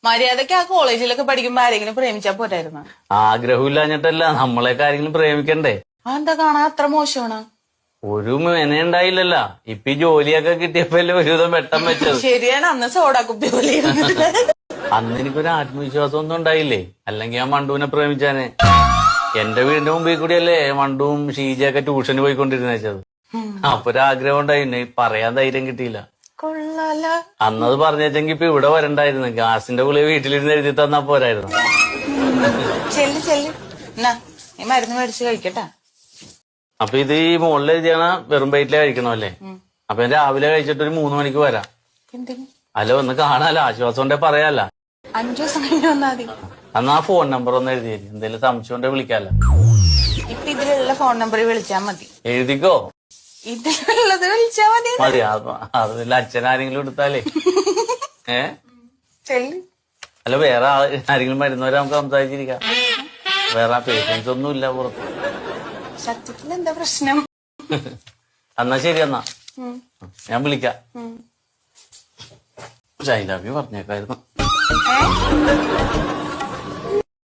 മര്യാദക്ക് ആ കോളേജിലൊക്കെ പഠിക്കുമ്പോ ആരെങ്കിലും പ്രേമിച്ചാ പോരായിരുന്നു. ആഗ്രഹമില്ലാഞ്ഞിട്ടല്ല, നമ്മളെയൊക്കെ ആരെങ്കിലും പ്രേമിക്കണ്ടേ. എന്താ കാണാൻ അത്ര മോശമാണ്? ഒരു മെനയുണ്ടായില്ലല്ല. ഇപ്പൊ ഈ ജോലിയൊക്കെ കിട്ടിയപ്പോഴല്ലേ ഒരുവിധം വെട്ടം വെച്ചത്. ശരിയാണ്, അന്ന് സോഡാ കുപ്പി പോലെ അന്ന് എനിക്കൊരു ആത്മവിശ്വാസം ഒന്നും ഉണ്ടായില്ലേ, അല്ലെങ്കിൽ ഞാൻ മണ്ടുവിനെ പ്രേമിച്ചാനെ. എന്റെ വീടിന്റെ മുമ്പിൽ കൂടിയല്ലേ മണ്ടുവും ഷീജയൊക്കെ ട്യൂഷന് പോയിക്കൊണ്ടിരുന്നത്. അപ്പൊ ഒരാഗ്രഹം ഉണ്ടായിരുന്നു, പറയാൻ ധൈര്യം കിട്ടിയില്ല. കൊള്ളാല. അന്നത് പറഞ്ഞെങ്കിൽ ഇപ്പൊ ഇവിടെ വരണ്ടായിരുന്നു. ഗ്യാസിന്റെ ഗുളിക വീട്ടിലിരുന്ന് എഴുതി തന്നാ പോരായിരുന്നു. ചെല്ല് ചെല്ല്, എന്നാ ഈ മരുന്ന് മേടിച്ച് കഴിക്കട്ടാ. അപ്പൊ ഇത് ഈ മുകളിൽ എഴുതിയാണ വെറും വയറ്റിലെ കഴിക്കണമല്ലേ? അപ്പൊ ഞാൻ രാവിലെ കഴിച്ചിട്ട് ഒരു 3 മണിക്ക് വരാം. അല്ല, ഒന്ന് കാണാലോ, ആശ്വാസം കൊണ്ടേ പറയാല്ല. 5 ദിവസം കഴിഞ്ഞ് വന്നാ മതി. എന്നാ ആ ഫോൺ നമ്പർ ഒന്ന് എഴുതിയേരി, എന്തെങ്കിലും സംശയം ഉണ്ടെ വിളിക്കാല്ലോ. ഇപ്പൊ ഇതിലുള്ള ഫോൺ നമ്പറിൽ വിളിച്ചാ മതി. എഴുതിക്കോ, ഇതിലുള്ളത് വിളിച്ചാ മതി. മതി. അതിൽ അച്ഛനാരെങ്കിലും എടുത്താലേ ചെല്ല്. അല്ല, വേറെ ആരെങ്കിലും വരുന്നവരെ നമുക്ക് സംസാരിച്ചിരിക്കാം. വേറെ പേഷ്യൻസ് ഒന്നും ഇല്ല പുറത്ത്. സത്യത്തിൽ എന്താ പ്രശ്നം? എന്നാ ശരി, എന്നാ ഞാൻ വിളിക്കാം. I love you പറഞ്ഞേക്കായിരുന്നു.